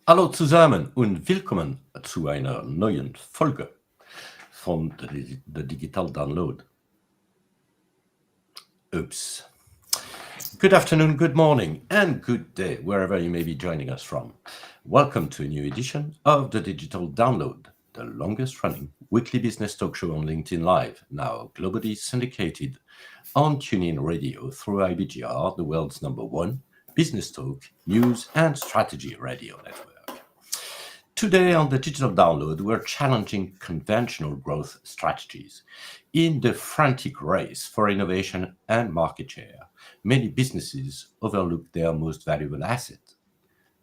Hallo zusammen und willkommen zu einer neuen Folge von The Digital Download. Oops. Good afternoon, good morning, and good day, wherever you may be joining us from. Welcome to a new edition of The Digital Download, the longest running weekly business talk show on LinkedIn Live, now globally syndicated on TuneIn Radio through IBGR, the world's #1 business talk, news, and strategy radio network. Today on the Digital Download, we're challenging conventional growth strategies. In the frantic race for innovation and market share, many businesses overlook their most valuable asset,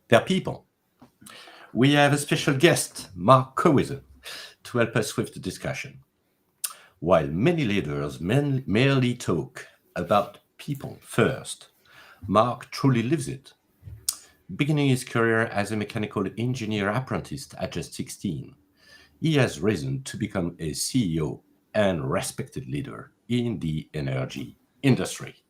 their people. We have a special guest, Mark Cowieson, to help us with the discussion. While many leaders merely talk about people first, Mark truly lives it. Beginning his career as a mechanical engineer apprentice at just 16, he has risen to become a CEO and respected leader in the energy industry.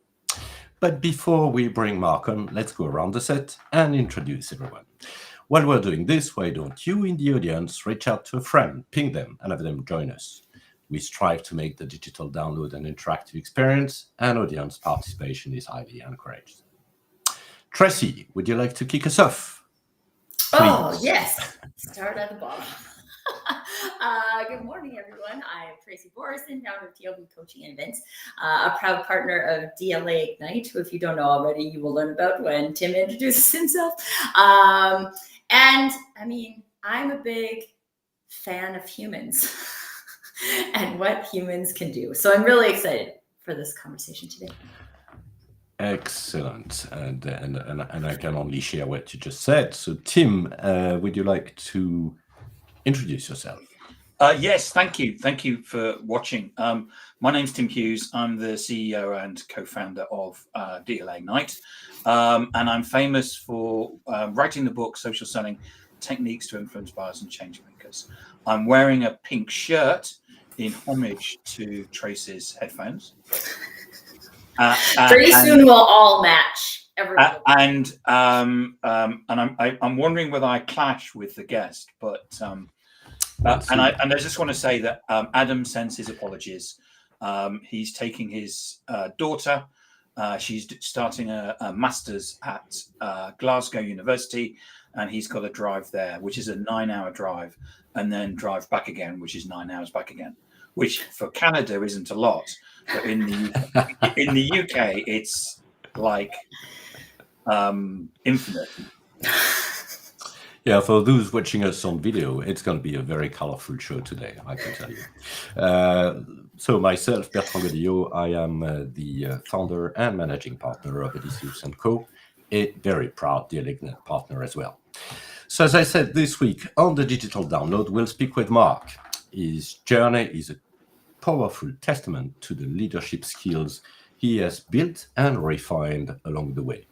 But before we bring Mark on, let's go around the set and introduce everyone. While we're doing this, why don't you in the audience reach out to a friend, ping them, and have them join us? We strive to make the Digital Download an interactive experience, and audience participation is highly encouraged. Tracy, would you like to kick us off? Please. Oh, yes. Start at the bottom. Good morning, everyone. I'm Tracy Borison, founder of TLB Coaching and Events, a proud partner of DLA Ignite, who, if you don't know already, you will learn about when Tim introduces himself. And I mean, I'm a big fan of humans and what humans can do. So I'm really excited for this conversation today. Excellent, and I can only share what you just said. So, Tim, would you like to introduce yourself? Yes, thank you. Thank you for watching. My name's Tim Hughes. I'm the CEO and co-founder of DLA Ignite, and I'm famous for writing the book Social Selling: Techniques to Influence Buyers and Change Makers. I'm wearing a pink shirt in homage to Tracy's headphones. Pretty soon we'll all match. And I'm wondering whether I clash with the guest, but and I just want to say that Adam sends his apologies. He's taking his daughter. She's starting a master's at Glasgow University, and he's got to drive there, which is a 9-hour drive, and then drive back again, which is 9 hours back again, which for Canada isn't a lot. But in the UK, it's like infinite. Yeah, for those watching us on video, it's going to be a very colorful show today, I can tell you. So myself, Bertrand Godillot, I am the founder and managing partner of Odysseus & Co., a very proud DLA Ignite partner as well. So as I said, this week on the Digital Download, we'll speak with Mark. His journey is a powerful testament to the leadership skills he has built and refined along the way.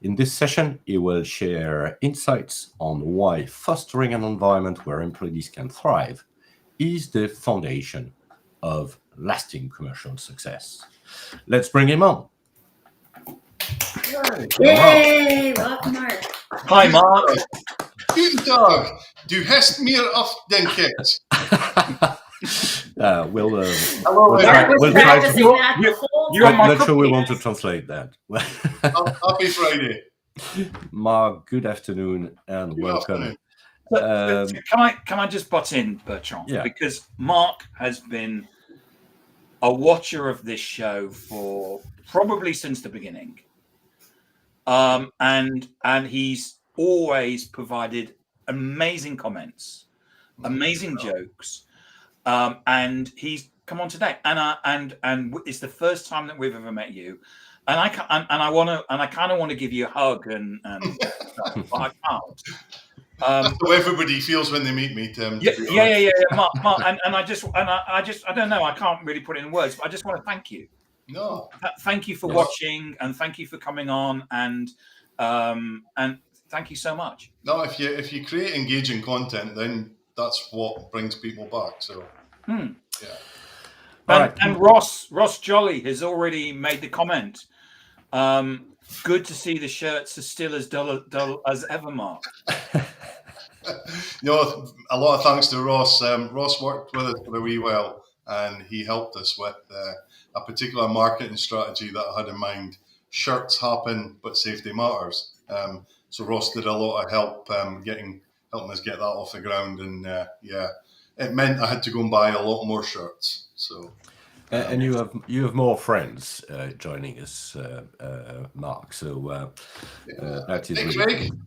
In this session, he will share insights on why fostering an environment where employees can thrive is the foundation of lasting commercial success. Let's bring him on. Yay! Welcome, Mark. Hi, Mark. Guten Tag. Du hast mir auf den Keks. We'll try I'm not sure we want to translate that. Happy Friday. Mark, good afternoon and welcome. Can I just butt in, Bertrand? Yeah. Because Mark has been a watcher of this show for probably since the beginning, and he's always provided amazing comments, amazing jokes. And he's come on today, and it's the first time that we've ever met you, and I kind of want to give you a hug and but I can't. That's how everybody feels when they meet me, Tim. Yeah. Mark, and I don't know. I can't really put it in words, but I just want to thank you. No. Thank you for watching, and thank you for coming on, and thank you so much. No, if you create engaging content, then that's what brings people back. So, yeah. And Ross Jolly has already made the comment. Good to see the shirts are still as dull as ever, Mark. A lot of thanks to Ross. Ross worked with us for a wee while, and he helped us with a particular marketing strategy that I had in mind. Shirts happen, but safety matters. So Ross did a lot of help helping us get that off the ground, and it meant I had to go and buy a lot more shirts. So. And you have more friends joining us, Mark. So that is Hey, really Craig. cool.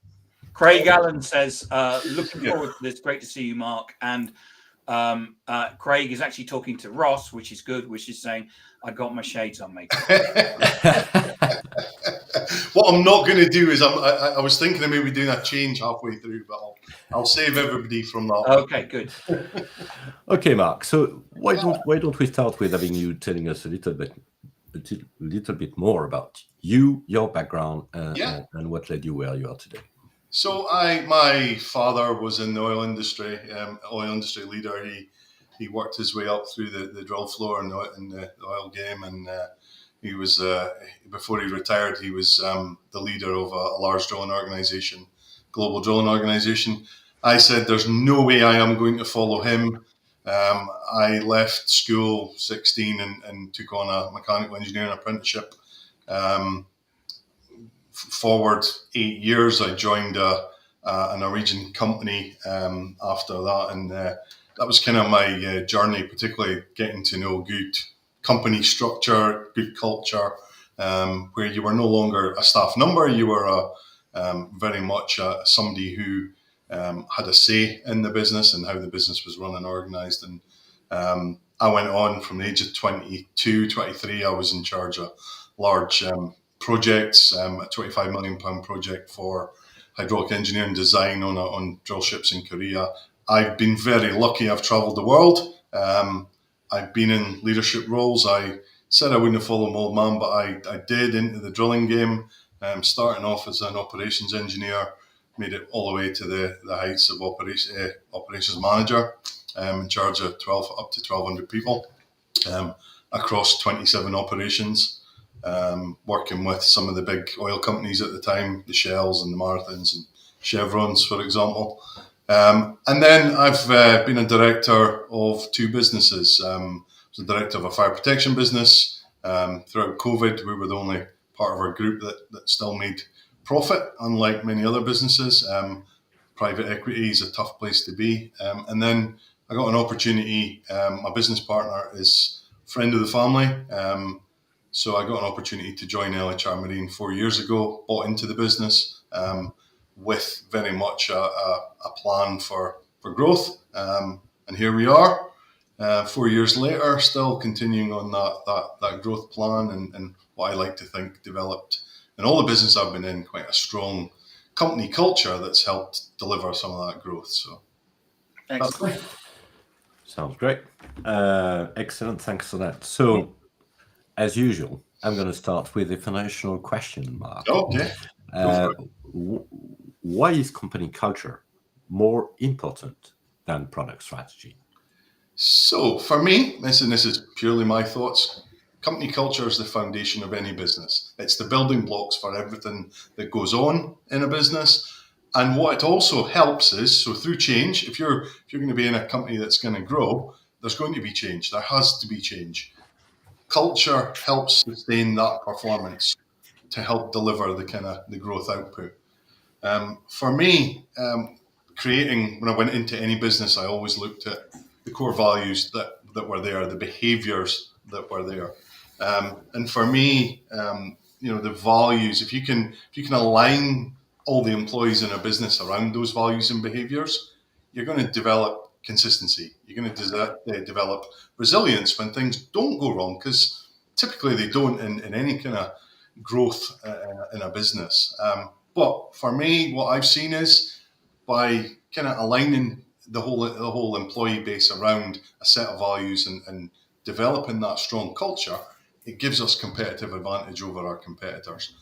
Craig Allen says, looking forward to this. Great to see you, Mark. And Craig is actually talking to Ross, which is good, which is saying, I got my shades on, mate. What I'm not going to do is I was thinking of maybe doing a change halfway through, but I'll save everybody from that. Okay, good. Okay, Mark. So why don't we start with having you telling us a little bit more about you, your background, and what led you where you are today. So my father was in the oil industry leader. He worked his way up through the drill floor in the oil game, and he was before he retired, he was the leader of a large drilling organization, global drilling organization. I said, "There's no way I am going to follow him." I left school 16 and took on a mechanical engineering apprenticeship. Forward 8 years, I joined a Norwegian company after that, and that was kind of my journey, particularly getting to know good company structure, good culture, where you were no longer a staff number, you were very much somebody who had a say in the business and how the business was run and organised. And I went on from the age of 22, 23, I was in charge of large projects, a £25 million project for hydraulic engineering design on drill ships in Korea. I've been very lucky. I've travelled the world. I've been in leadership roles. I said I wouldn't follow my old man, but I did into the drilling game, starting off as an operations engineer, made it all the way to the heights of operations manager, in charge of up to 1,200 people across 27 operations. Working with some of the big oil companies at the time, the Shells and the Marathons and Chevrons, for example. And then I've been a director of two businesses. I was a director of a fire protection business. Throughout COVID, we were the only part of our group that still made profit, unlike many other businesses. Private equity is a tough place to be. And then I got an opportunity. My business partner is a friend of the family. So I got an opportunity to join LHR Marine 4 years ago, bought into the business with very much a plan for growth. And here we are, 4 years later, still continuing on that growth plan and what I like to think developed in all the business I've been in, quite a strong company culture that's helped deliver some of that growth. So Excellent. Sounds great. Excellent. Thanks for that. So, as usual, I'm going to start with a financial question, Mark. Okay. Why is company culture more important than product strategy? So for me, this is purely my thoughts. Company culture is the foundation of any business. It's the building blocks for everything that goes on in a business. And what it also helps is, so through change, if you're going to be in a company that's going to grow, there's going to be change. There has to be change. Culture helps sustain that performance to help deliver the growth output. For me, creating, when I went into any business, I always looked at the core values that were there, the behaviors that were there. And for me, the values, if you can align all the employees in a business around those values and behaviors, you're going to develop consistency. You're going to develop resilience when things don't go wrong, because typically they don't in any kind of growth in a business. But for me, what I've seen is by kind of aligning the whole employee base around a set of values and developing that strong culture, it gives us competitive advantage over our competitors.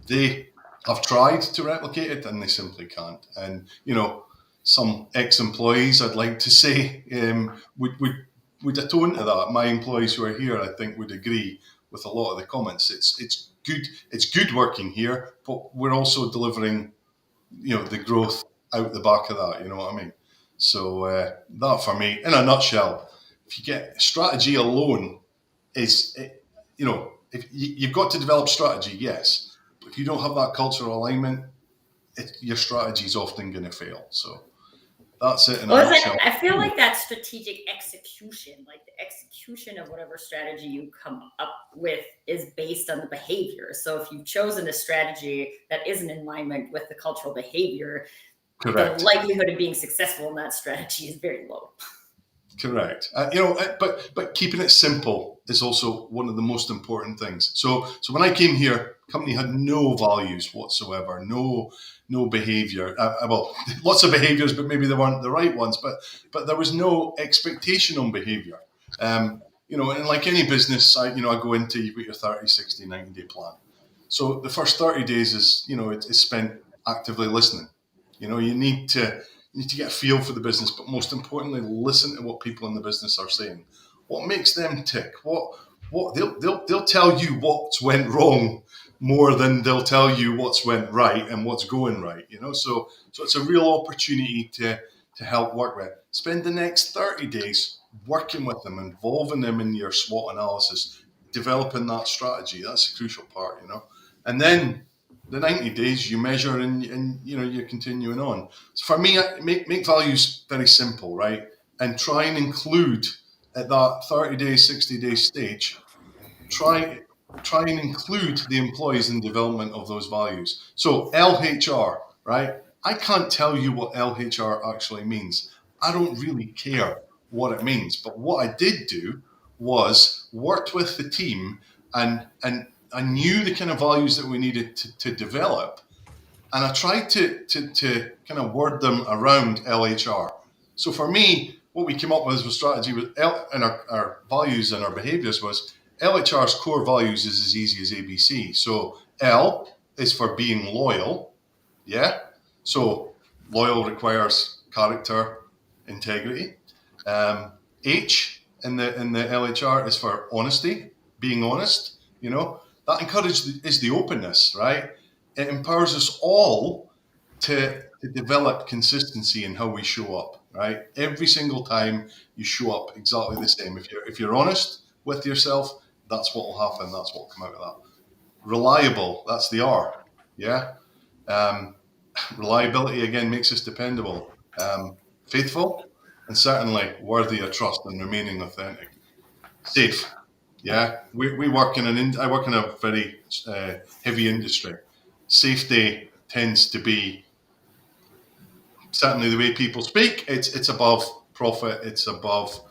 They have tried to replicate it and they simply can't. And some ex-employees, I'd like to say, would atone to that. My employees who are here, I think, would agree with a lot of the comments. It's good. It's good working here, but we're also delivering, the growth out the back of that. You know what I mean? So that for me, in a nutshell, if you get strategy alone, if you've got to develop strategy, yes, but if you don't have that cultural alignment, your strategy is often going to fail. So that's it in a nutshell. I feel like that strategic execution, like the execution of whatever strategy you come up with, is based on the behavior. So if you've chosen a strategy that isn't in alignment with the cultural behavior, Correct. the likelihood of being successful in that strategy is very low. Correct. But keeping it simple is also one of the most important things. So when I came here, company had no values whatsoever, no behavior. Well, lots of behaviors, but maybe they weren't the right ones. But there was no expectation on behavior. And like any business, I go into, you've got your 30, 60, 90-day plan. So the first 30 days is spent actively listening. You need to get a feel for the business, but most importantly, listen to what people in the business are saying. What makes them tick? What they'll tell you what's went wrong more than they'll tell you what's went right and what's going right. So it's a real opportunity to help work with. Spend the next 30 days working with them, involving them in your SWOT analysis, developing that strategy. That's a crucial part, And then the 90 days you measure and you're continuing on. So for me, make values very simple, right? And try and include at that 30-day, 60-day stage, try and include the employees in development of those values. So LHR, right? I can't tell you what LHR actually means. I don't really care what it means. But what I did do was worked with the team and I knew the kind of values that we needed to develop, and I tried to kind of word them around LHR. So for me, what we came up with as a strategy and our values and our behaviors was LHR's core values is as easy as ABC. So L is for being loyal, yeah. So loyal requires character, integrity. H in the LHR is for honesty, being honest. That is the openness, right? It empowers us all to develop consistency in how we show up, right? Every single time you show up exactly the same. If you're honest with yourself, that's what will happen. That's what will come out of that. Reliable, that's the R, yeah. Reliability again makes us dependable. Faithful, and certainly worthy of trust and remaining authentic. Safe. Yeah, we work I work in a very heavy industry. Safety tends to be certainly the way people speak. It's above profit. It's above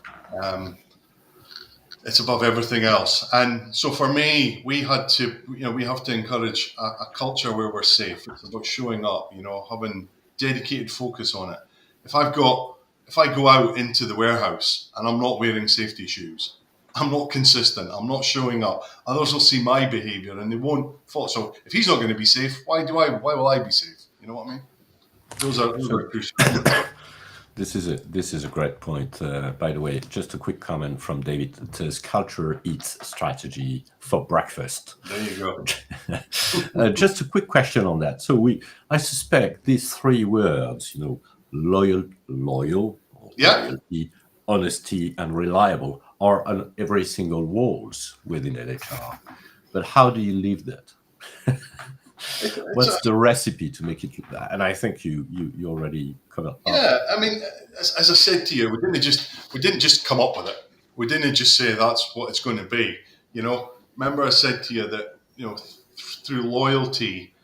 everything else. And so for me, we have to encourage a culture where we're safe. It's about showing up. Having dedicated focus on it. If I go out into the warehouse and I'm not wearing safety shoes, I'm not consistent. I'm not showing up. Others will see my behaviour and they won't follow. So if he's not going to be safe, why will I be safe? You know what I mean? Those are crucial. This is a great point. By the way, just a quick comment from David. It says culture eats strategy for breakfast. There you go. Just a quick question on that. So I suspect these three words, loyalty, honesty, and reliable, are on every single walls within LHR. But how do you leave that? What's the recipe to make it like that? And I think you already covered. Yeah, I mean, as I said to you, we didn't just come up with it. We didn't just say that's what it's going to be. Remember I said to you that through loyalty,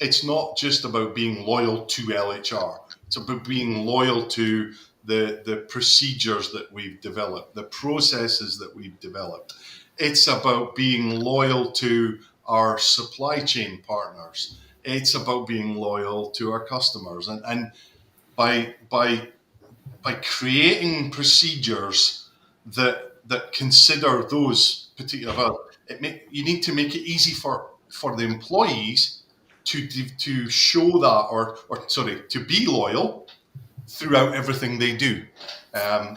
it's not just about being loyal to LHR. It's about being loyal to the procedures that we've developed, the processes that we've developed. It's about being loyal to our supply chain partners. It's about being loyal to our customers, and by creating procedures that consider those particular values, you need to make it easy for the employees to show that to be loyal throughout everything they do. And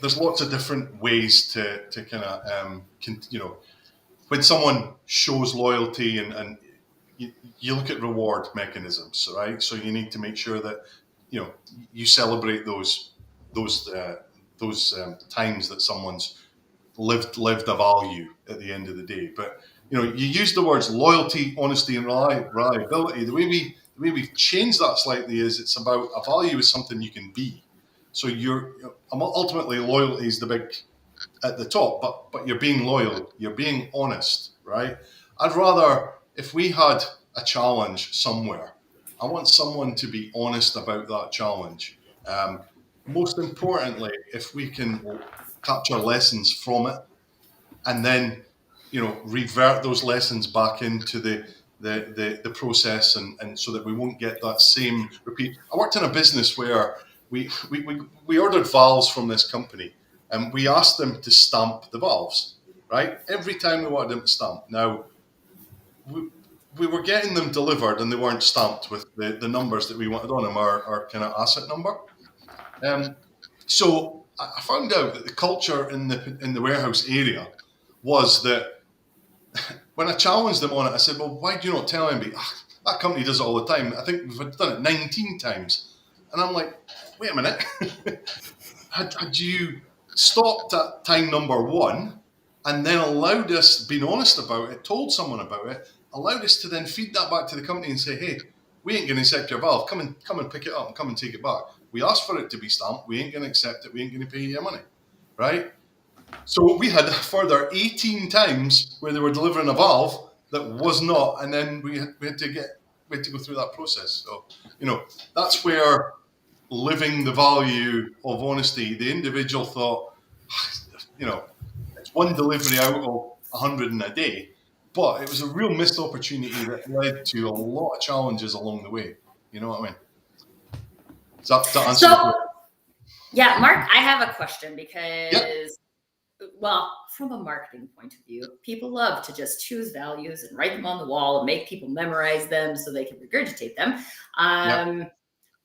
there's lots of different ways to kind of when someone shows loyalty and you look at reward mechanisms, right? So you need to make sure that you celebrate those times that someone's lived a value at the end of the day. But you use the words loyalty, honesty, and reliability. The way we've changed that slightly is it's about a value is something you can be. So ultimately loyalty is the big at the top, but you're being loyal, you're being honest, right? I'd rather, if we had a challenge somewhere, I want someone to be honest about that challenge. Most importantly, if we can capture lessons from it and then revert those lessons back into the process, and so that we won't get that same repeat. I worked in a business where we ordered valves from this company, and we asked them to stamp the valves, right? Every time we wanted them to stamp. Now, we were getting them delivered and they weren't stamped with the numbers that we wanted on them, our kind of asset number. So I found out that the culture in the warehouse area was that when I challenged them on it, I said, well, why do you not tell anybody? That company does it all the time. I think we've done it 19 times. And I'm like, wait a minute. had you stopped at time number 1 and then allowed us, being honest about it, told someone about it, allowed us to then feed that back to the company and say, hey, we ain't going to accept your valve. Come and pick it up and come and take it back. We asked for it to be stamped. We ain't going to accept it. We ain't going to pay you money, right? So we had a further 18 times where they were delivering a valve that was not, and then we had to go through that process. So that's where living the value of honesty. The individual thought, it's one delivery out of 100 in a day. But it was a real missed opportunity that led to a lot of challenges along the way. You know what I mean? Does that answer the question? Yeah, Mark, I have a question because, well, from a marketing point of view, people love to just choose values and write them on the wall and make people memorize them so they can regurgitate them.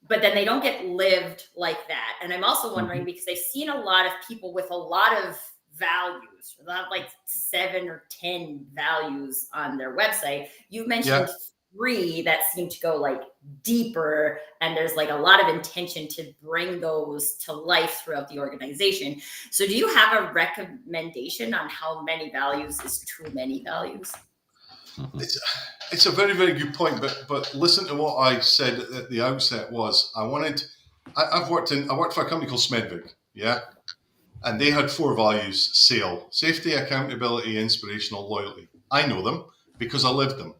But then they don't get lived like that. And I'm also wondering, because I've seen a lot of people with a lot of values, like 7 or 10 values on their website. You've mentioned 3 that seem to go like deeper, and there's like a lot of intention to bring those to life throughout the organization. So do you have a recommendation on how many values is too many values? It's a very, very good point, but listen to what I said at the outset was I worked for a company called Smedvig, and they had 4 values: safety, accountability, inspirational, loyalty. I know them because I lived them.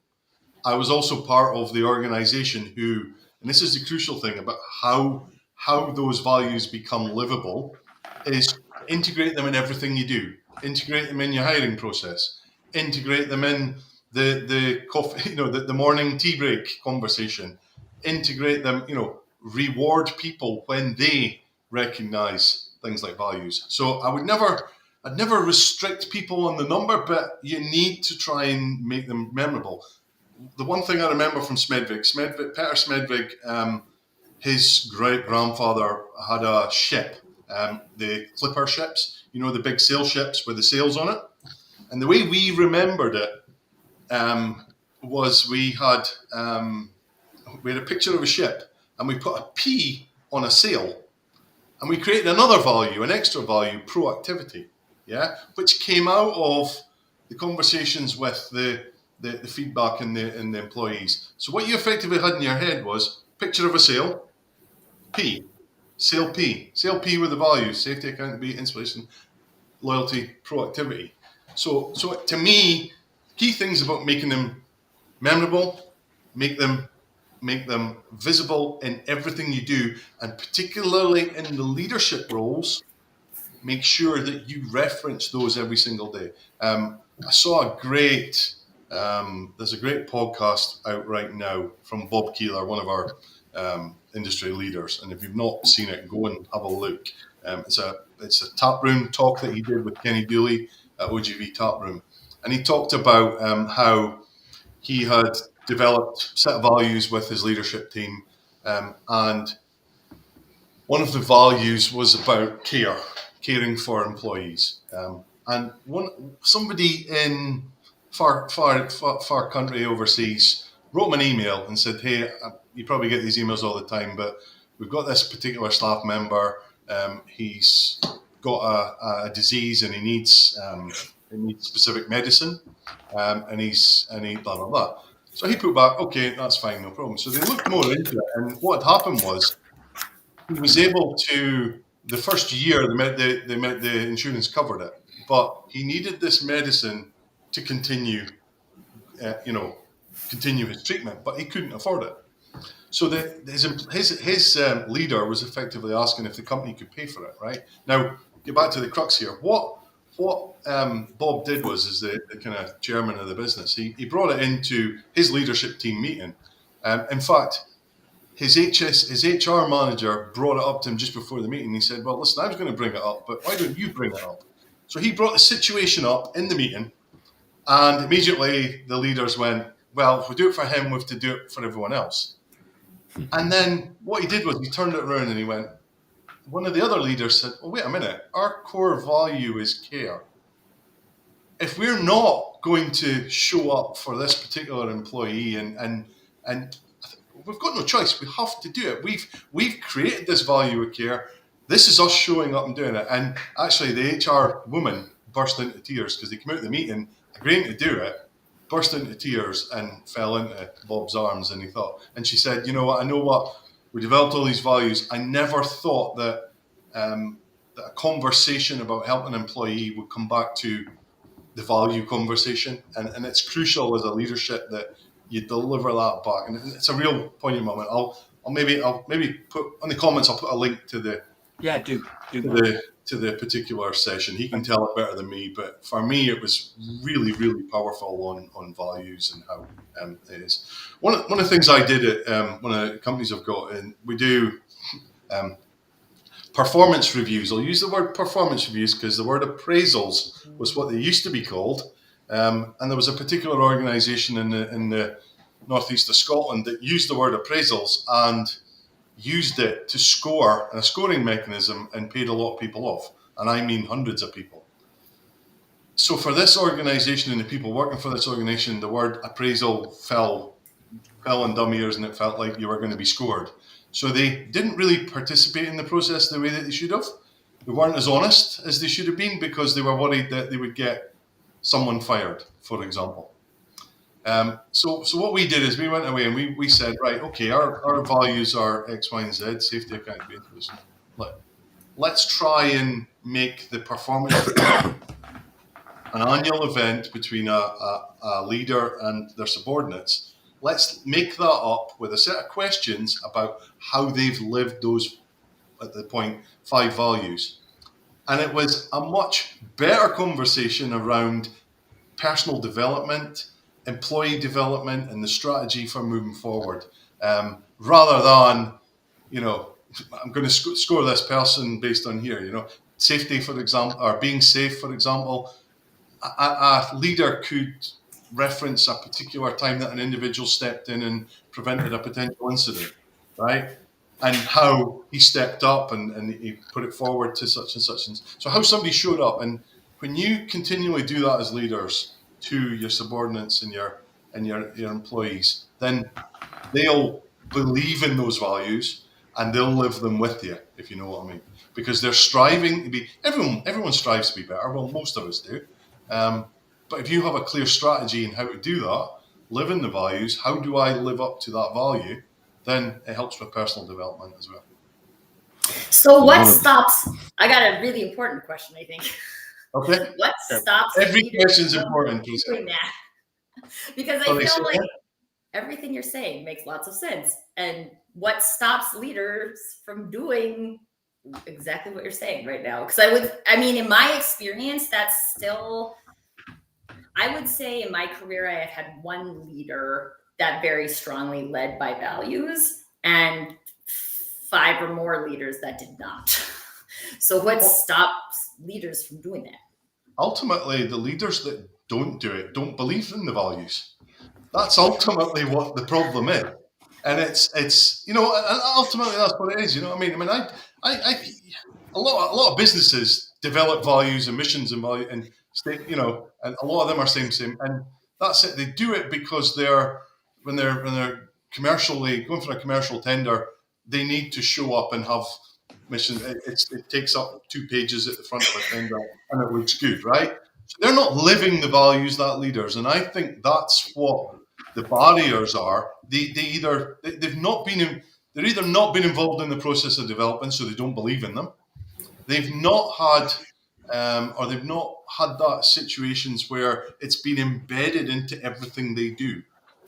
I was also part of the organization who, and this is the crucial thing about how those values become livable, is integrate them in everything you do. Integrate them in your hiring process. Integrate them in the coffee, the morning tea break conversation. Integrate them, reward people when they recognize things like values. So I'd never restrict people on the number, but you need to try and make them memorable. The one thing I remember from Peter Smedvig, his great-grandfather had a ship, the clipper ships, the big sail ships with the sails on it. And the way we remembered it was we had a picture of a ship, and we put a P on a sail, and we created another value, an extra value, proactivity, which came out of the conversations with the feedback and the employees. So what you effectively had in your head was picture of a sail, P, sail P with the values: safety, accountability, inspiration, loyalty, proactivity. So to me, key things about making them memorable, make them visible in everything you do, and particularly in the leadership roles, make sure that you reference those every single day. I saw there's a great podcast out right now from Bob Keeler, one of our industry leaders. And if you've not seen it, go and have a look. It's a taproom talk that he did with Kenny Dooley at OGV Taproom. And he talked about how he had developed a set of values with his leadership team. And one of the values was about caring for employees. And somebody in far country overseas wrote him an email and said, hey, you probably get these emails all the time, but we've got this particular staff member. He's got a disease and he needs specific medicine, and he blah, blah, blah. So he put back, okay, that's fine, no problem. So they looked more into it, and what had happened was he was able to, the first year, the insurance covered it, but he needed this medicine to continue his treatment, but he couldn't afford it. So his leader was effectively asking if the company could pay for it. Right now, get back to the crux here. What Bob did was the kind of chairman of the business. He brought it into his leadership team meeting. In fact, his HR manager brought it up to him just before the meeting. He said, "Well, listen, I was going to bring it up, but why don't you bring it up?" So he brought the situation up in the meeting, and immediately the leaders went, "Well, if we do it for him, we have to do it for everyone else." And then what he did was he turned it around and he went, one of the other leaders said, "Oh, wait a minute, our core value is care. If we're not going to show up for this particular employee and we've got no choice, we have to do it. We've created this value of care. This is us showing up and doing it." And actually the HR woman burst into tears because they came out of the meeting agreeing to do it, burst into tears and fell into Bob's arms, and she said, "You know what, we developed all these values. I never thought that a conversation about helping an employee would come back to the value conversation, and it's crucial as a leadership that you deliver that back." And it's a real poignant moment. I'll maybe put on the comments, I'll put a link to the to the particular session. He can tell it better than me, but for me, it was really, really powerful on values and how it is. One of the things I did at one of the companies I've got, and we do performance reviews. I'll use the word performance reviews because the word appraisals was what they used to be called. And there was a particular organisation in the northeast of Scotland that used the word appraisals and used it to score a scoring mechanism and paid a lot of people off. And I mean hundreds of people. So for this organisation and the people working for this organisation, the word appraisal fell on dumb ears, and it felt like you were going to be scored. So they didn't really participate in the process the way that they should have. They weren't as honest as they should have been because they were worried that they would get someone fired, for example. So what we did is we went away and we said, right, okay, our values are X, Y, and Z, safety, accountability. Let's try and make the performance an annual event between a leader and their subordinates. Let's make that up with a set of questions about how they've lived those, at the point, 5 values. And it was a much better conversation around personal development, employee development, and the strategy for moving forward, rather than, I'm going to score this person based on here, safety, for example, or being safe, for example. A leader could reference a particular time that an individual stepped in and prevented a potential incident, right? And how he stepped up and he put it forward to such and such. And so how somebody showed up. And when you continually do that as leaders to your subordinates and your employees, then they'll believe in those values and they'll live them with you, if you know what I mean. Because they're striving to be, everyone strives to be better. Well, most of us do. But if you have a clear strategy in how to do that, live in the values, how do I live up to that value, then it helps with personal development as well. So what stops, I got a really important question, I think. Okay. What stops every question's important, doing that? Because I feel like everything you're saying makes lots of sense. And what stops leaders from doing exactly what you're saying right now? Because in my experience, that's still, I would say in my career, I have had one leader that very strongly led by values and 5 or more leaders that did not. So what stops leaders from doing that? ultimately the leaders that don't do it don't believe in the values. That's ultimately what the problem is. And it's you know, ultimately that's what it is. You know what I mean? I mean, a lot of businesses develop values and missions and value and state, you know, and a lot of them are same, and that's it. They do it because they're they're commercially going for a commercial tender, they need to show up and have mission. It takes up 2 pages at the front of a tender, and it looks good, right? So they're not living the values that leaders, and I think that's what the barriers are. They've not been they're either not been involved in the process of development, so they don't believe in them. They've not had or they've not had that situations where it's been embedded into everything they do.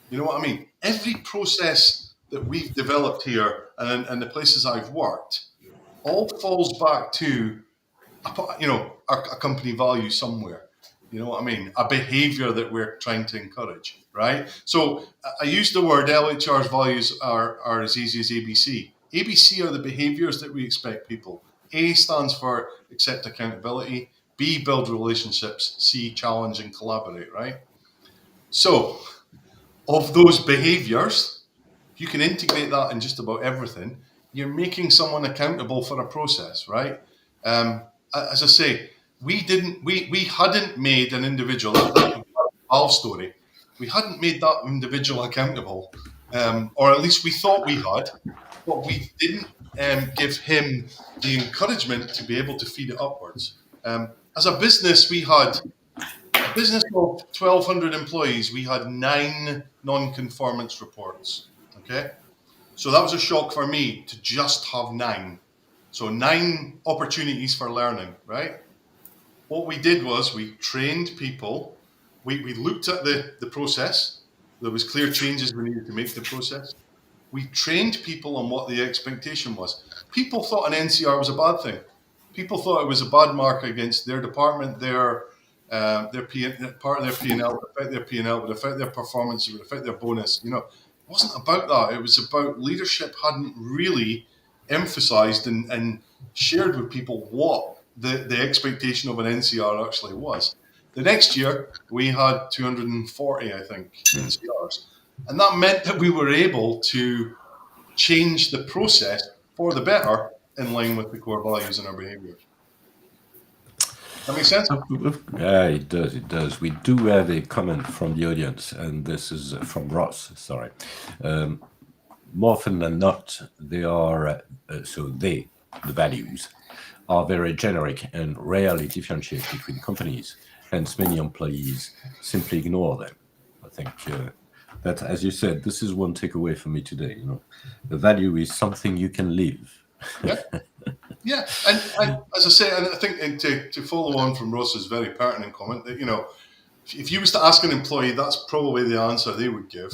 You know what I mean? Every process that we've developed here and the places I've worked all falls back to a company value somewhere. You know what I mean? A behavior that we're trying to encourage, right? So I use the word LHR's values are as easy as ABC. ABC are the behaviors that we expect people. A stands for accept accountability. B, build relationships. C, challenge and collaborate, right? So of those behaviors, you can integrate that in just about everything. You're making someone accountable for a process, right? As I say, we hadn't made an individual, that Valve story, we hadn't made that individual accountable, or at least we thought we had, but we didn't give him the encouragement to be able to feed it upwards. As a business, we had a business of 1,200 employees. We had 9 non-conformance reports. Okay, so that was a shock for me to just have 9. So 9 opportunities for learning, right? What we did was we trained people. We looked at the process. There was clear changes we needed to make to the process. We trained people on what the expectation was. People thought an NCR was a bad thing. People thought it was a bad mark against their department, part of their P&L would affect their P&L, would affect their performance, it would affect their bonus. You know, it wasn't about that. It was about leadership hadn't really emphasized and shared with people what the expectation of an NCR actually was. The next year, we had 240, I think, NCRs. And that meant that we were able to change the process for the better in line with the core values and our behaviors. That makes sense? Yeah, it does. It does. We do have a comment from the audience, and this is from Ross. Sorry. More often than not, they are the values are very generic and rarely differentiate between companies. Hence, many employees simply ignore them. I think that, as you said, this is one takeaway for me today. You know, the value is something you can live. Yeah, and as I say, and I think to follow on from Ross's very pertinent comment, that if you was to ask an employee, that's probably the answer they would give.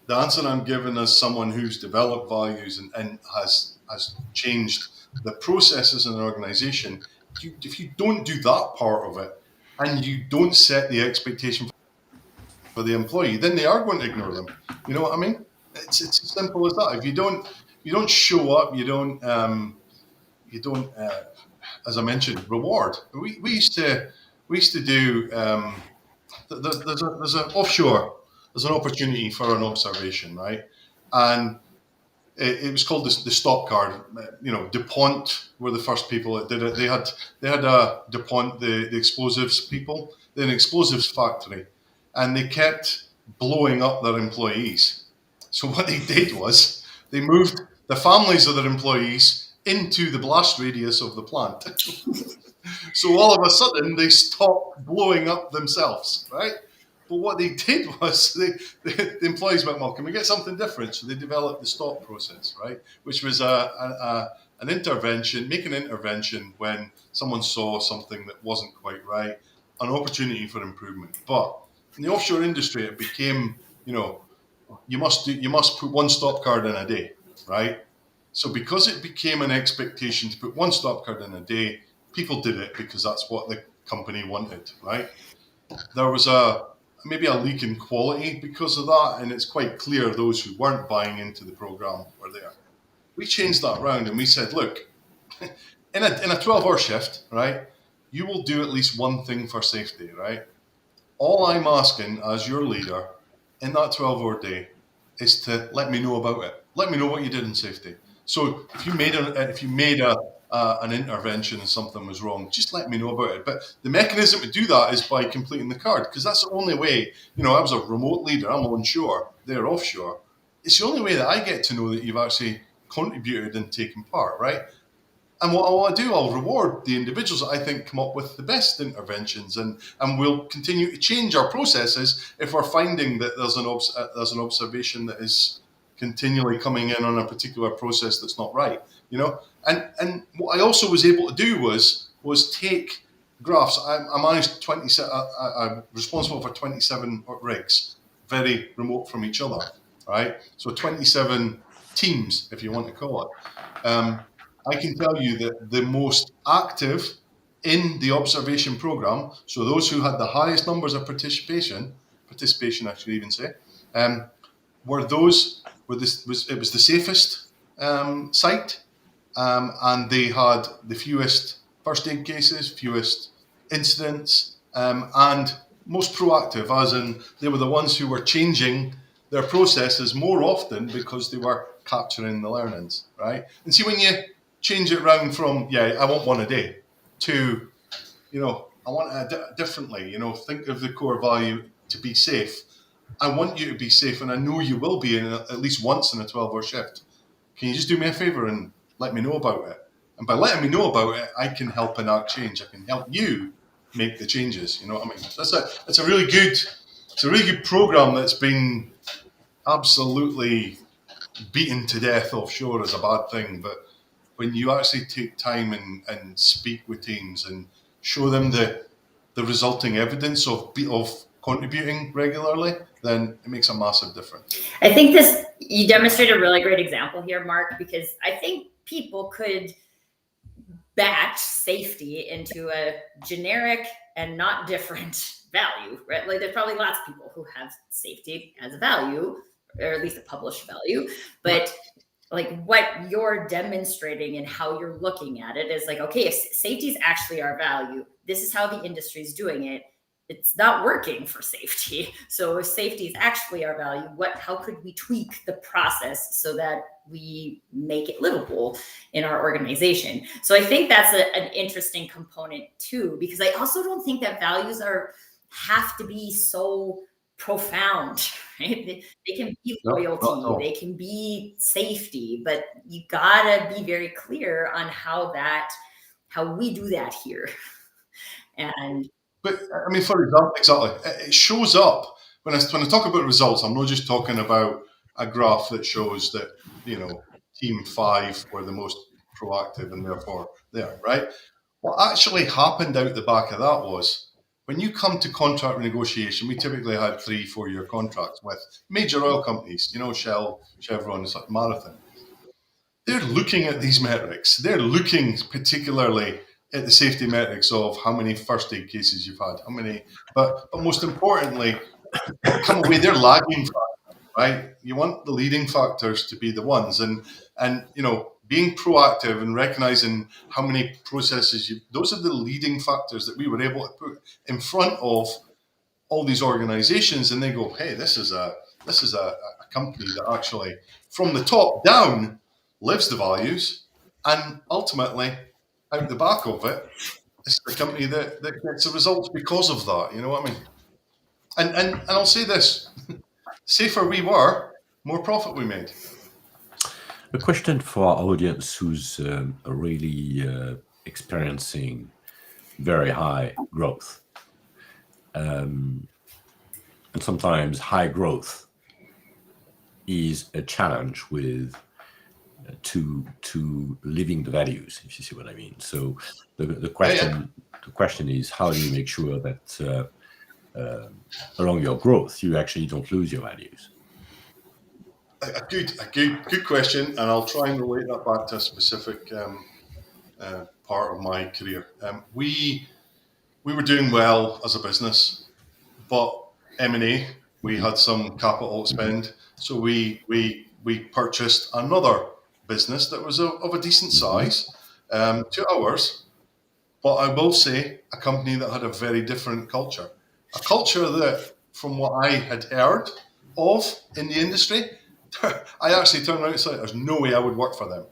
The answer I'm giving as someone who's developed values and has changed the processes in an organization, if you don't do that part of it and you don't set the expectation for the employee, then they are going to ignore them. You know what I mean? It's as simple as that. If you don't show up, you don't as I mentioned, reward. We used to do there's an offshore. There's an opportunity for an observation, right? And it was called the stop card. DuPont were the first people that did it. They had a DuPont, the explosives people, an explosives factory, and they kept blowing up their employees. So what they did was they moved the families of their employees into the blast radius of the plant. So all of a sudden they stopped blowing up themselves, right? But what they did was the employees went, well, can we get something different? So they developed the stop process, right? Which was an intervention, make an intervention when someone saw something that wasn't quite right, an opportunity for improvement. But in the offshore industry, it became, you must put one stop card in a day, right? So because it became an expectation to put one stop card in a day, people did it because that's what the company wanted, right? There was maybe a leak in quality because of that, and it's quite clear those who weren't buying into the program were there. We changed that around and we said, look, in a 12-hour shift, right, you will do at least one thing for safety, right? All I'm asking as your leader in that 12-hour day is to let me know about it. Let me know what you did in safety. So if you made an intervention and something was wrong, just let me know about it. But the mechanism to do that is by completing the card, because that's the only way. I was a remote leader. I'm onshore, they're offshore. It's the only way that I get to know that you've actually contributed and taken part, right? And what I want to do, I'll reward the individuals that I think come up with the best interventions, and we'll continue to change our processes if we're finding that there's an observation that is continually coming in on a particular process that's not right. And what I also was able to do was take graphs. I managed 27. I'm responsible for 27 rigs, very remote from each other, right? So 27 teams, if you want to call it. I can tell you that the most active in the observation program, so those who had the highest numbers of participation I should even say, were those it was the safest site, and they had the fewest first aid cases, fewest incidents, and most proactive, as in they were the ones who were changing their processes more often because they were capturing the learnings, right? And see, when you change it around from, I want one a day, to, I want it differently, think of the core value to be safe. I want you to be safe, and I know you will be at least once in a 12-hour shift. Can you just do me a favor and let me know about it? And by letting me know about it, I can help enact change. I can help you make the changes. You know what I mean? It's a really good program that's been absolutely beaten to death offshore as a bad thing. But when you actually take time and speak with teams and show them the resulting evidence of contributing regularly, then it makes a massive difference. I think you demonstrate a really great example here, Mark, because I think people could batch safety into a generic and not different value, right? Like there's probably lots of people who have safety as a value, or at least a published value, but like what you're demonstrating and how you're looking at it is like, okay, if safety is actually our value, this is how the industry is doing it. It's not working for safety. So if safety is actually our value, how could we tweak the process so that we make it livable in our organization? So I think that's an interesting component too, because I also don't think that values have to be so profound, right? They can be loyalty, they can be safety, but you gotta be very clear on how we do that here. But I mean, for example, exactly, it shows up when I talk about results. I'm not just talking about a graph that shows that team 5 were the most proactive and therefore there, right? What actually happened out the back of that was, when you come to contract renegotiation, we typically had 3-4 year contracts with major oil companies, Shell, Chevron, and Marathon. They're looking at these metrics. They're looking particularly at the safety metrics of how many first aid cases you've had, how many, but most importantly, come away, they're lagging factors, right? You want the leading factors to be the ones, and being proactive and recognizing how many processes those are the leading factors that we were able to put in front of all these organizations, and they go, hey, this is a company that actually from the top down lives the values, and ultimately out the back of it, it's the company that gets the results because of that. You know what I mean? And I'll say this: safer we were, more profit we made. A question for our audience who's really experiencing very high growth, and sometimes high growth is a challenge with to living the values, if you see what I mean. So the question is, how do you make sure that along your growth you actually don't lose your values? A good question, and I'll try and relate that back to a specific part of my career. We were doing well as a business, but M&A, we had some capital spend, so we purchased another business that was of a decent size to ours, but I will say a company that had a very different culture, a culture that, from what I had heard of in the industry, I actually turned around and said, there's no way I would work for them.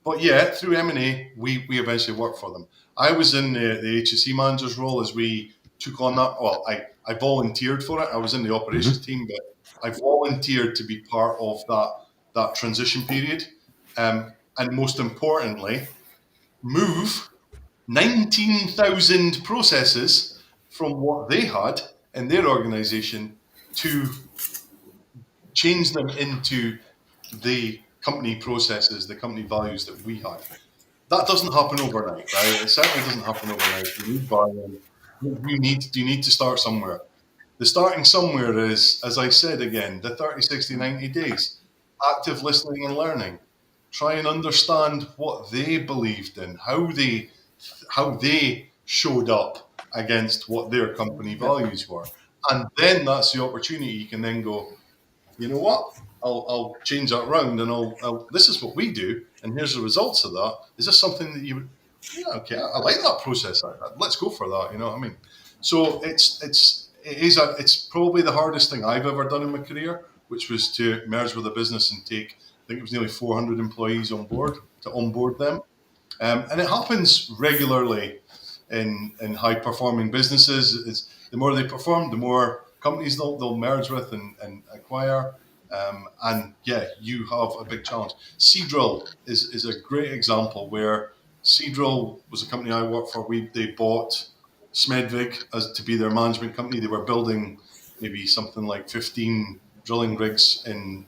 But yeah, through M&A, we eventually worked for them. I was in the HSE manager's role as we took on that. Well, I volunteered for it. I was in the operations team, but I volunteered to be part of that transition period. And most importantly, move 19,000 processes from what they had in their organization to change them into the company processes, the company values that we had. That doesn't happen overnight, right? It certainly doesn't happen overnight. You need buy-in. You need to start somewhere. The starting somewhere is, as I said again, the 30, 60, 90 days. Active listening and learning. Try and understand what they believed in, how they showed up against what their company values were. And then that's the opportunity. You can then go, you know what? I'll change that around, and this is what we do, and here's the results of that. Is this something that you would? Yeah, okay, I like that process. Let's go for that. You know what I mean? So it's probably the hardest thing I've ever done in my career, which was to merge with a business and take, I think it was nearly 400 employees on board to onboard them, and it happens regularly in high performing businesses. It's the more they perform, the more companies they'll merge with and acquire. And yeah, you have a big challenge. Seadrill is a great example where Seadrill was a company I worked for. They bought Smedvig as to be their management company. They were building maybe something like 15 drilling rigs in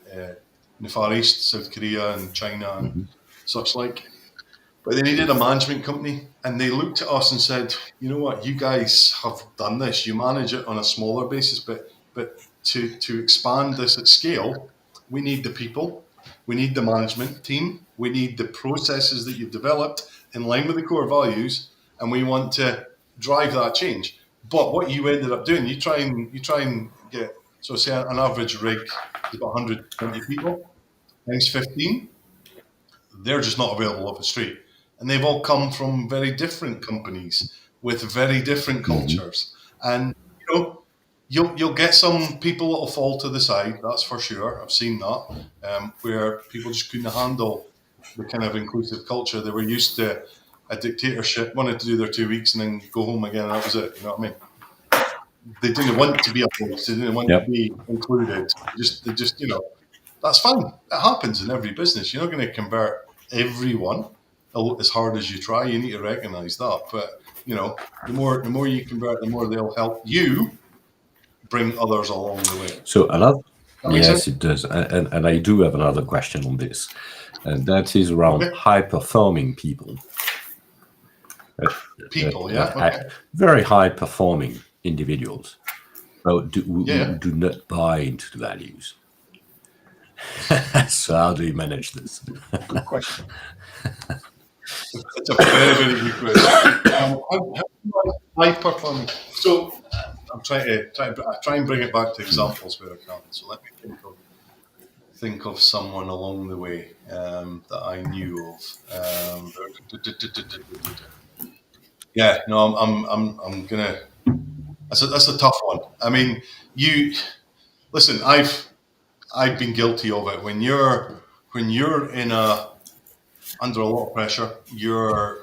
the Far East, South Korea and China and such like. But they needed a management company, and they looked at us and said, "You know what? You guys have done this. You manage it on a smaller basis, but to expand this at scale, we need the people, we need the management team, we need the processes that you've developed in line with the core values, and we want to drive that change." But what you ended up doing, you try and get, so say an average rig is about 120 people times 15. They're just not available off the street. And they've all come from very different companies with very different cultures. And, you know, you'll get some people that will fall to the side, that's for sure. I've seen that, where people just couldn't handle the kind of inclusive culture. They were used to a dictatorship, wanted to do their 2 weeks and then go home again, and that was it. You know what I mean? They didn't want to be a voice. They didn't want to be included. They just, you know, that's fine. It happens in every business. You're not going to convert everyone as hard as you try. You need to recognize that. But, you know, the more you convert, the more they'll help you bring others along the way. So another, yes, sense? it does. And I do have another question on this, and that is around high performing people. Very high performing individuals do not buy into the values. So how do you manage this? Good question. It's a very, very good question. High performing. So I'm trying and bring it back to examples where I can. So let me think of someone along the way that I knew of. Yeah, no, I'm gonna. That's a tough one. I mean, listen. I've been guilty of it. When you're under a lot of pressure, you've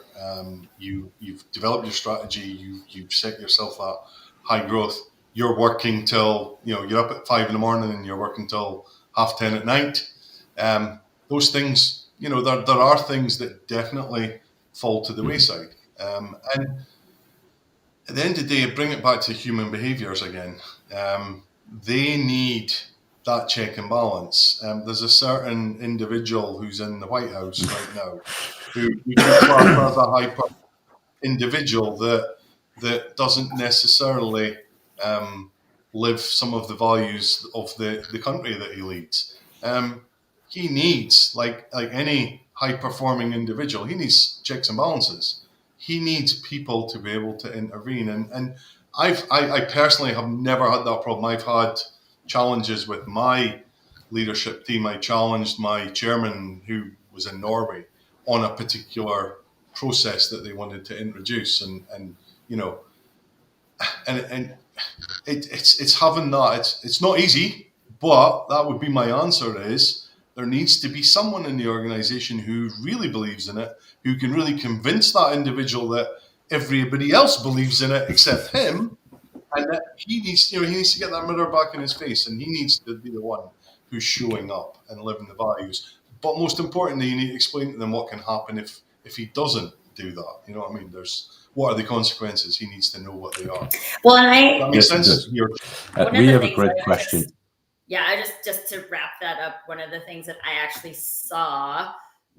developed your strategy. You've set yourself at high growth. You're working till you're up at 5 a.m. and you're working till 10:30 at night. Those things, there are things that definitely fall to the wayside. And at the end of the day, bring it back to human behaviors again. They need that check and balance. There's a certain individual who's in the White House right now who class as a hyper individual that doesn't necessarily live some of the values of the country that he leads. He needs, like any high performing individual, he needs checks and balances. He needs people to be able to intervene. And I personally have never had that problem. I've had challenges with my leadership team. I challenged my chairman, who was in Norway, on a particular process that they wanted to introduce, and it's having that. It's not easy, but that would be my answer: is there needs to be someone in the organization who really believes in it, who can really convince that individual that everybody else believes in it except him, and that he needs to get that mirror back in his face, and he needs to be the one who's showing up and living the values. But most importantly, you need to explain to them what can happen if he doesn't do that. You know what I mean? What are the consequences? He needs to know what they are. Well, and That makes sense. We have a great question. Just to wrap that up, one of the things that I actually saw,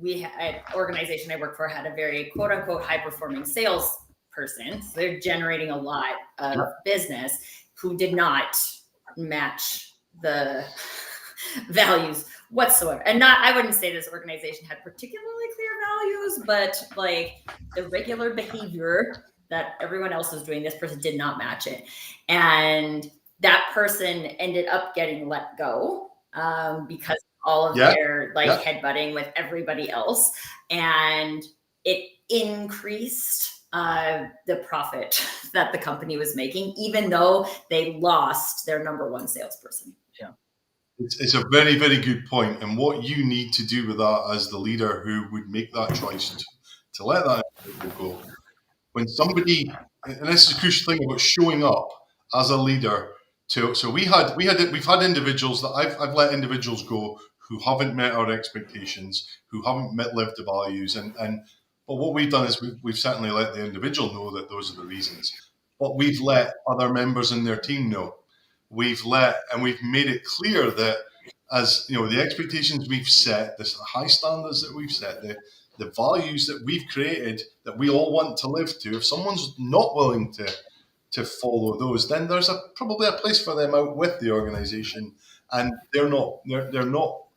an organization I work for had a very quote unquote high performing sales person. So they're generating a lot of business who did not match the values whatsoever. And I wouldn't say this organization had particularly clear values, but like the regular behavior that everyone else was doing, this person did not match it. And that person ended up getting let go because of all of their headbutting with everybody else. And it increased the profit that the company was making, even though they lost their number one salesperson. Yeah. It's a very, very good point. And what you need to do with that as the leader who would make that choice to let that go, when somebody, and this is a crucial thing about showing up as a leader. So we've had individuals that I've let individuals go who haven't met our expectations, who haven't lived the values, but what we've done is we've certainly let the individual know that those are the reasons. But we've let other members in their team know. We've made it clear that, as you know, the expectations we've set, the high standards that we've set, the values that we've created that we all want to live to. If someone's not willing to follow those, then there's probably a place for them out with the organization, and they're not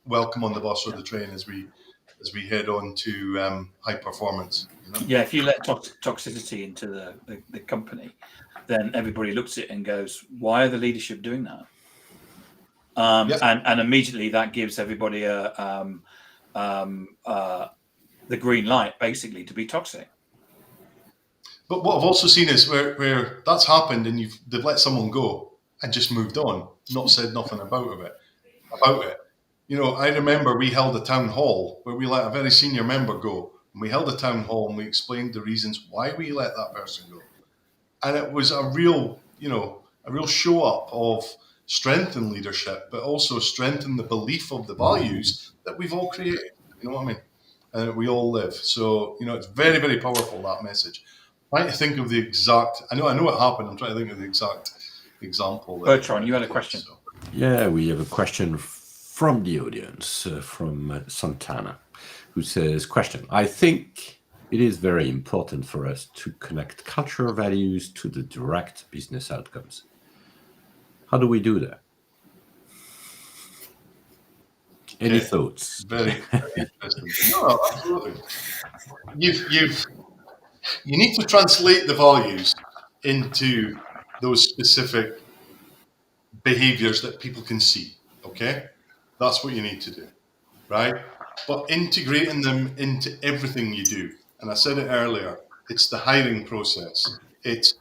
welcome on the bus or the train as we head on to high performance. You know? Yeah, if you let toxicity into the company, then everybody looks at it and goes, "Why are the leadership doing that?" And immediately that gives everybody the green light, basically, to be toxic. But what I've also seen is where that's happened and they've let someone go and just moved on, not said nothing about it. You know, I remember we held a town hall where we let a very senior member go. And we held a town hall and we explained the reasons why we let that person go. And it was a real show up of strength in leadership, but also strength in the belief of the values that we've all created. You know what I mean? And we all live. So, you know, it's very, very powerful, that message. I'm trying to think of the exact, I know what happened. I'm trying to think of the exact example. Bertrand, you had a question. Yeah, we have a question from the audience, from Santana, who says, question, I think it is very important for us to connect cultural values to the direct business outcomes. How do we do that? Any thoughts? Very, very interesting. No, absolutely. You need to translate the values into those specific behaviors that people can see. Okay, that's what you need to do, right? But integrating them into everything you do. And I said it earlier, it's the hiring process.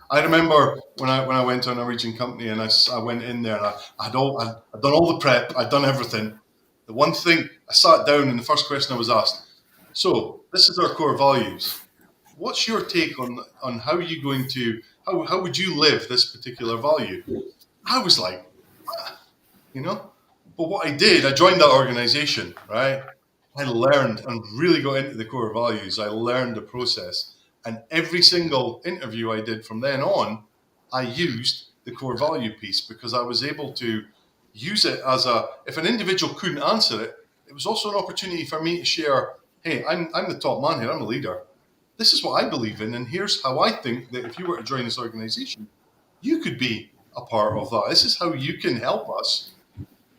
I remember when I went to a Norwegian company and I went in there and I'd done all the prep, I'd done everything. The one thing, I sat down and the first question I was asked, so this is our core values. What's your take on how you going to, how would you live this particular value? I was like, you know, but what I did, I joined that organization, right? I learned and really got into the core values. I learned the process. And every single interview I did from then on, I used the core value piece because I was able to use it as if an individual couldn't answer it, it was also an opportunity for me to share, hey, I'm the top man here, I'm a leader. This is what I believe in, and here's how I think that if you were to join this organization, you could be a part of that. This is how you can help us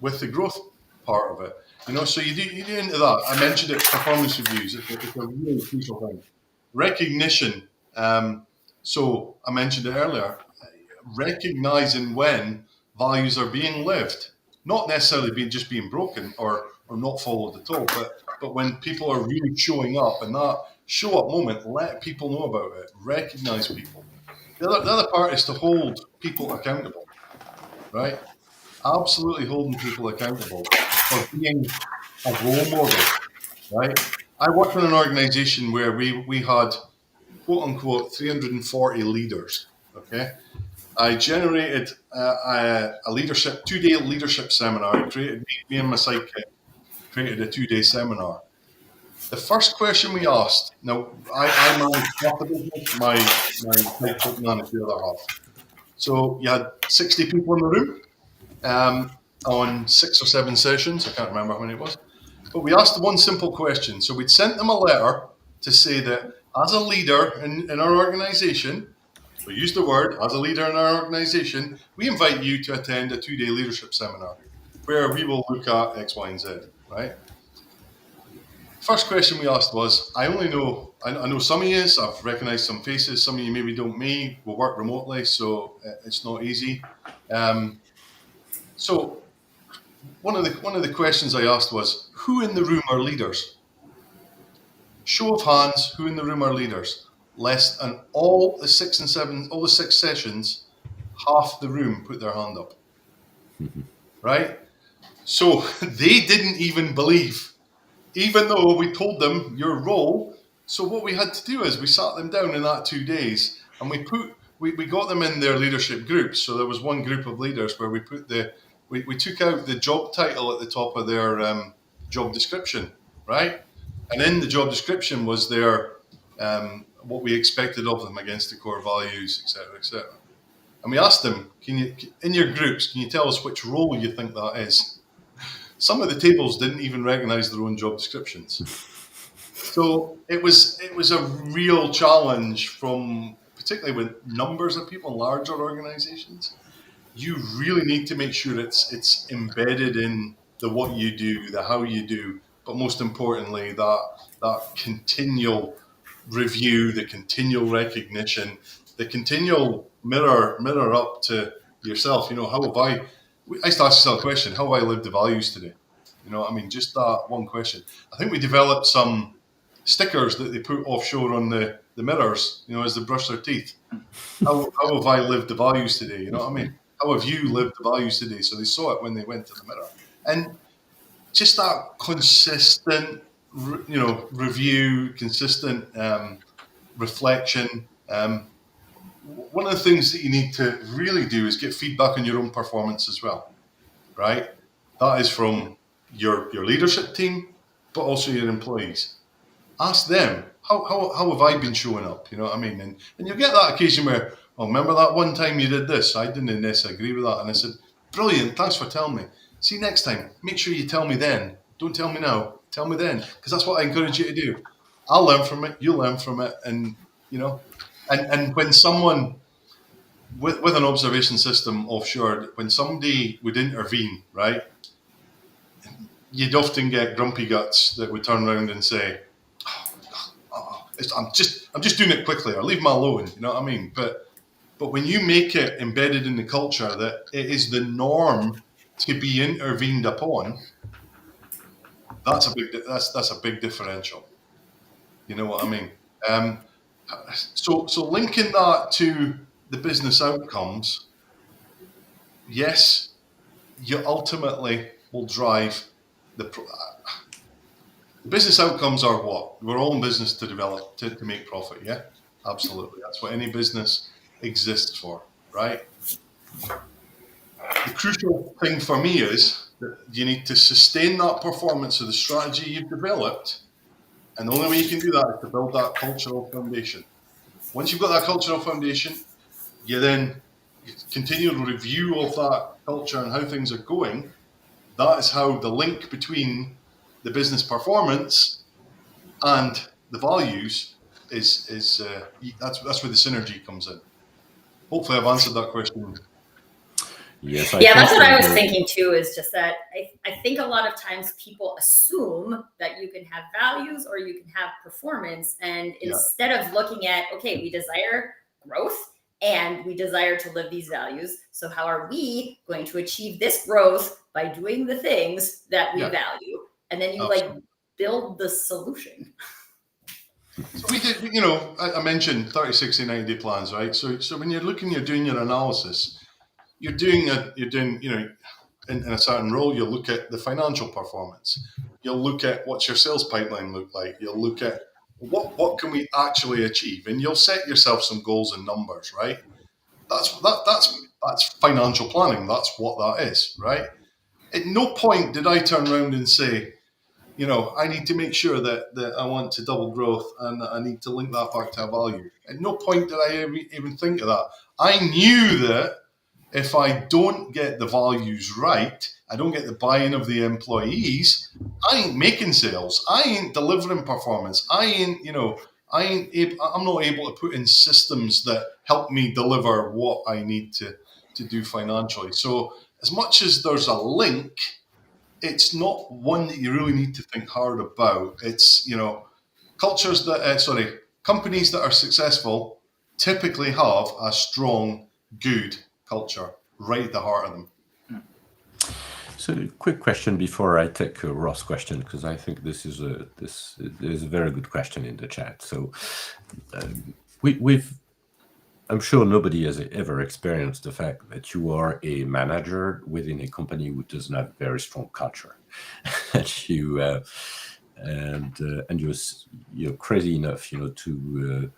with the growth part of it. You know, so you do into that. I mentioned it, performance reviews. It's a really crucial thing. Recognition. So I mentioned it earlier. Recognizing when values are being lived, not necessarily being broken or not followed at all, but when people are really showing up, and that show up moment, let people know about it. Recognize people. The other part is to hold people accountable, right? Absolutely holding people accountable for being of role model, right? I worked in an organization where we had, quote unquote, 340 leaders, okay? I generated a leadership, 2-day leadership seminar. I created, me and my sidekick created a 2-day seminar. The first question we asked, now I managed half the business, my sidekick managed the other half. So you had 60 people in the room on 6 or 7 sessions. I can't remember how many it was. But we asked one simple question. So we'd sent them a letter to say that as a leader in our organization, we use the word, as a leader in our organization, we invite you to attend a 2-day leadership seminar where we will look at X, Y, and Z, right? First question we asked was, I know some of you, I've recognized some faces, some of you maybe don't me, we work remotely, so it's not easy. So one of the questions I asked was, who in the room are leaders? Show of hands, who in the room are leaders? Less than all the 6 sessions, half the room put their hand up. Right? So they didn't even believe, even though we told them your role. So what we had to do is we sat them down in that 2 days and we got them in their leadership groups. So there was one group of leaders where we took out the job title at the top of their job description, right? And in the job description was their what we expected of them against the core values, etc., etc. And we asked them, in your groups, can you tell us which role you think that is? Some of the tables didn't even recognize their own job descriptions. So it was a real challenge, from particularly with numbers of people in larger organizations. You really need to make sure it's embedded in the what you do, the how you do, but most importantly, that continual review, the continual recognition, the continual mirror up to yourself. How have I used to ask yourself a question, how have I lived the values today? Just that one question. I think we developed some stickers that they put offshore on the mirrors, as they brush their teeth. How have I lived the values today? You know what I mean? How have you lived the values today? So they saw it when they went to the mirror. And just that consistent, review, consistent reflection. One of the things that you need to really do is get feedback on your own performance as well, right? That is from your leadership team, but also your employees. Ask them, how have I been showing up? You know what I mean? And you'll get that occasion where, remember that one time you did this? I didn't necessarily agree with that. And I said, brilliant, thanks for telling me. See, next time, make sure you tell me then. Don't tell me now. Tell me then, because that's what I encourage you to do. I'll learn from it. You'll learn from it. And, and when someone with an observation system offshore, when somebody would intervene, right, you'd often get grumpy guts that would turn around and say, I'm just doing it quickly, or leave me alone. You know what I mean? But when you make it embedded in the culture that it is the norm to be intervened upon, that's a big differential. You know what I mean? So linking that to the business outcomes, yes, you ultimately will drive the business outcomes are what? We're all in business to develop, to make profit, yeah? Absolutely. That's what any business exists for, right? The crucial thing for me is that you need to sustain that performance of the strategy you've developed, and the only way you can do that is to build that cultural foundation. Once you've got that cultural foundation, you then continue the review of that culture and how things are going. That is how the link between the business performance and the values is that's where the synergy comes in. Hopefully I've answered that question. Yes, that's what I was thinking too, is just that I think a lot of times people assume that you can have values or you can have performance, and instead of looking at, okay, we desire growth and we desire to live these values, so how are we going to achieve this growth by doing the things that we value? And then you build the solution. So we did, I mentioned 30, 60, 90-day plans, right? So when you're doing your analysis, you're doing in a certain role, you look at the financial performance. you'll look at what's your sales pipeline look like. You'll look at what can we actually achieve, and you'll set yourself some goals and numbers, right? That's financial planning. That's what that is, right? At no point did I turn around and say, I need to make sure that I want to double growth and I need to link that back to a value. At no point did I even think of that. I knew that if I don't get the values right, I don't get the buy-in of the employees, I ain't making sales. I ain't delivering performance. I'm not able to put in systems that help me deliver what I need to do financially. So as much as there's a link, it's not one that you really need to think hard about. It's, companies that are successful typically have a strong, good culture right at the heart of them. So, quick question before I take Ross' question, because I think this is a very good question in the chat. So, I'm sure nobody has ever experienced the fact that you are a manager within a company who doesn't have very strong culture, and you're crazy enough, to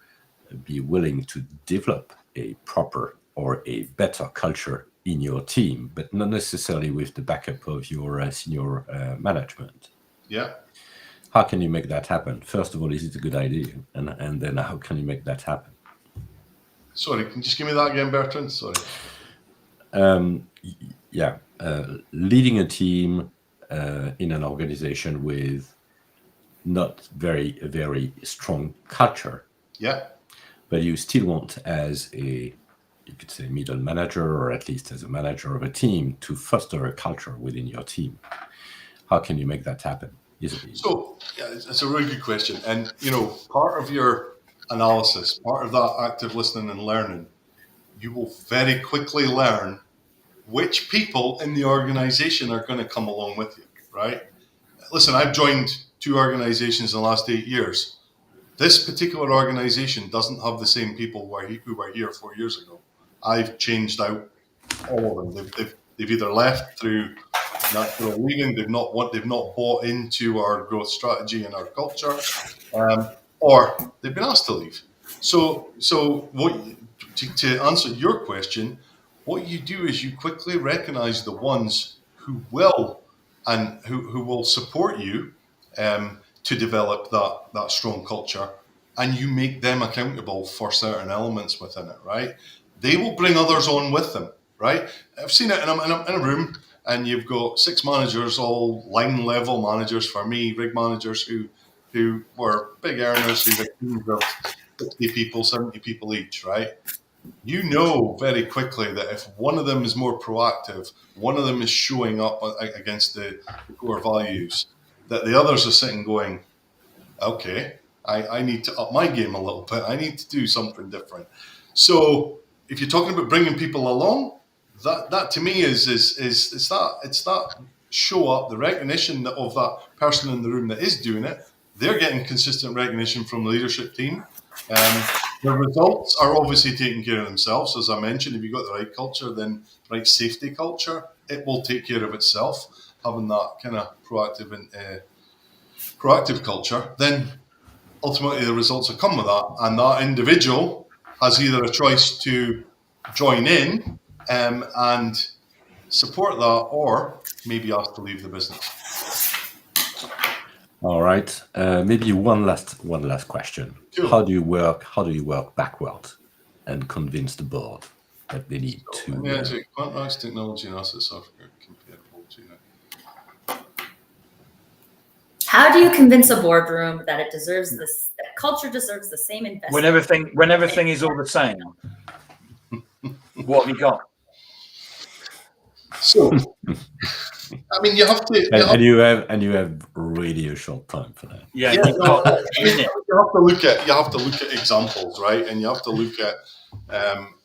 be willing to develop a proper or a better culture in your team, but not necessarily with the backup of your senior management. Yeah. How can you make that happen? First of all, is it a good idea? And then how can you make that happen? Sorry, can you just give me that again, Bertrand? Sorry. Leading a team in an organization with not very, very strong culture. Yeah. But you still want, as you could say, middle manager, or at least as a manager of a team, to foster a culture within your team. How can you make that happen? So, it's a really good question. And, part of your analysis, part of that active listening and learning, you will very quickly learn which people in the organization are going to come along with you, right? Listen, I've joined 2 organizations in the last 8 years. This particular organization doesn't have the same people who were here 4 years ago. I've changed out all of them. They've either left through natural leaving, they've not bought into our growth strategy and our culture, or they've been asked to leave. So to answer your question, what you do is you quickly recognize the ones who will and who will support you to develop that strong culture, and you make them accountable for certain elements within it, right? They will bring others on with them, right? I've seen it in a room, and you've got 6 managers, all line level managers for me, rig managers who were big earners, who had teams of 60 people, 70 people each, right? You know very quickly that if one of them is more proactive, one of them is showing up against the core values, that the others are sitting going, okay, I need to up my game a little bit. I need to do something different. So if you're talking about bringing people along, that to me is that show up, the recognition of that person in the room that is doing it. They're getting consistent recognition from the leadership team. The results are obviously taking care of themselves. As I mentioned, if you've got the right culture, then right safety culture, it will take care of itself. Having that kind of proactive culture, then ultimately the results will come with that. And that individual has either a choice to join in and support that, or maybe ask to leave the business. All right. Maybe one last question. Sure. How do you work backwards and convince the board that they need to? Quantized technology and asset software comparable to it. How do you convince a boardroom that it deserves this? That culture deserves the same investment. When everything is all the same. What have you got? So, I mean, you have to, you have really a short time for that. Yeah, you have to look at examples, right? And you have to look at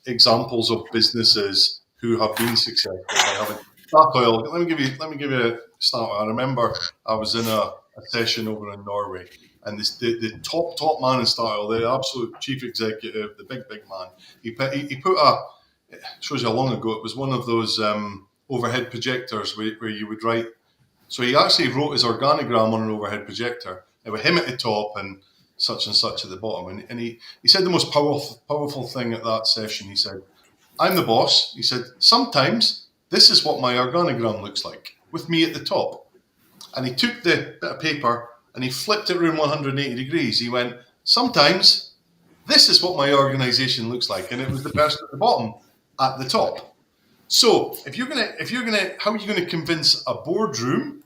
examples of businesses who have been successful by having Statoil. Let me give you a start. I remember I was in a session over in Norway, and the top man in Statoil, the absolute chief executive, the big man, he put it shows you how long ago it was, one of those overhead projectors where you would write So he actually wrote his organogram on an overhead projector. It was him at the top and such at the bottom. And he said the most powerful thing at that session. He said, "I'm the boss." He said, "Sometimes this is what my organogram looks like, with me at the top." And he took the bit of paper and he flipped it around 180 degrees. He went, "Sometimes this is what my organization looks like." And it was the person at the bottom at the top. So how are you gonna convince a boardroom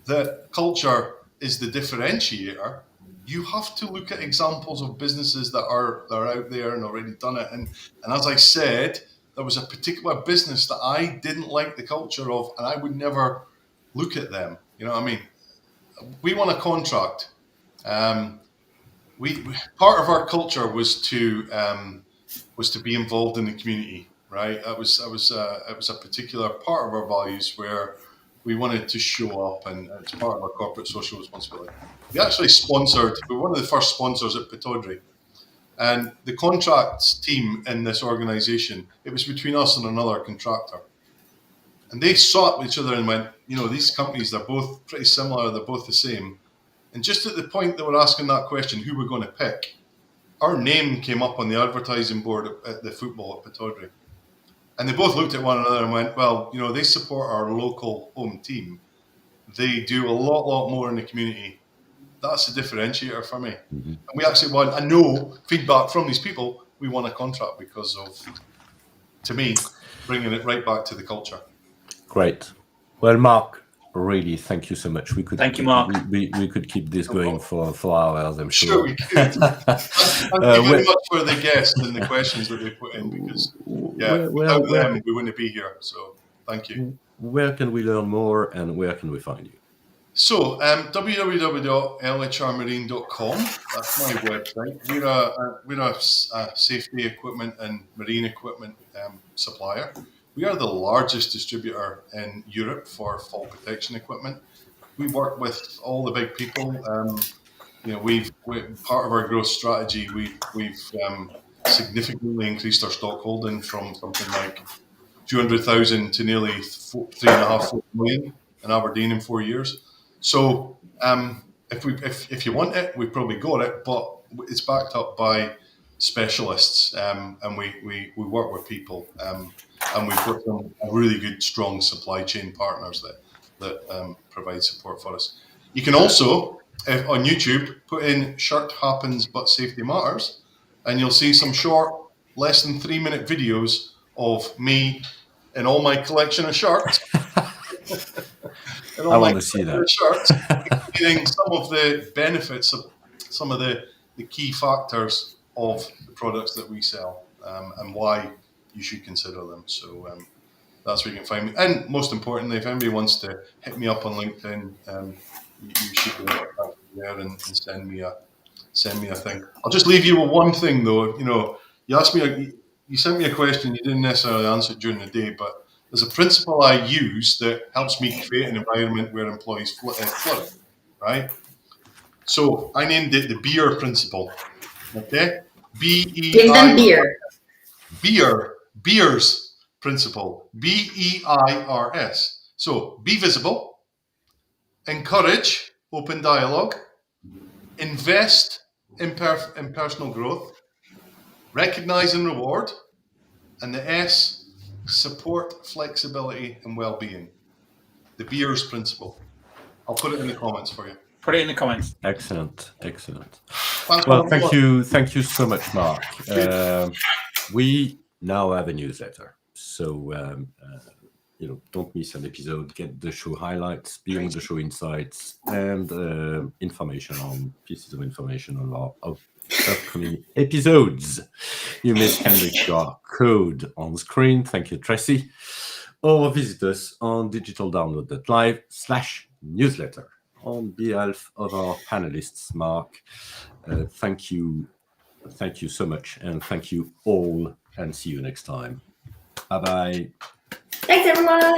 that culture is the differentiator? You have to look at examples of businesses that are out there and already done it. And as I said, there was a particular business that I didn't like the culture of, and I would never look at them. You know what I mean? We won a contract. We part of our culture was to be involved in the community. Right? It was a particular part of our values where we wanted to show up, and it's part of our corporate social responsibility. We actually we were one of the first sponsors at Pataudry. And the contracts team in this organization, it was between us and another contractor. And they saw each other and went, these companies, they're both pretty similar, they're both the same. And just at the point they were asking that question, who we're going to pick, our name came up on the advertising board at the football at Pataudry. And they both looked at one another and went, well, they support our local home team. They do a lot more in the community. That's a differentiator for me. Mm-hmm. And we actually won, I know, feedback from these people, we won a contract because of, to me, bringing it right back to the culture. Great. Well, Mark, really, thank you so much. Thank you, Mark. We could keep this going for hours, I'm sure. Sure we could. Thank you very much for the guests and the questions that they put in, because without them, we wouldn't be here. So thank you. Where can we learn more, and where can we find you? So www.lhrmarine.com. That's my website. We're a safety equipment and marine equipment supplier. We are the largest distributor in Europe for fall protection equipment. We work with all the big people. We've part of our growth strategy. We've significantly increased our stock holding from something like 200,000 to nearly 3.5 million in Aberdeen in 4 years. So if you want it, we've probably got it, but it's backed up by specialists, and we work with people, and we've got some really good, strong supply chain partners that provide support for us. You can also, on YouTube, put in "Shirt Happens But Safety Matters," and you'll see some short, less than 3-minute videos of me in all my collection of shirts. I want to see that. Shirts, including some of the benefits of some of the key factors of the products that we sell, and why you should consider them. So that's where you can find me. And most importantly, if anybody wants to hit me up on LinkedIn, you should go there and send me a thing. I'll just leave you with one thing though. You asked me, you sent me a question, you didn't necessarily answer it during the day, but there's a principle I use that helps me create an environment where employees flourish, right? So I named it the beer principle. Okay? Beers principle. BEIRS. So be visible, encourage open dialogue, invest in personal growth, recognize and reward, and the S, support flexibility and well-being. The beers principle. I'll put it in the comments for you. Put it in the comments. Excellent. Well, thank you so much, Mark. We now have a newsletter, so don't miss an episode. Get the show highlights, beyond the show insights, and pieces of information on our upcoming episodes. You may scan the QR code on screen. Thank you, Tracy. Or visit us on digitaldownload.live/newsletter. On behalf of our panelists, Mark, thank you so much, and thank you all, and see you next time. Bye-bye. Thanks, everyone.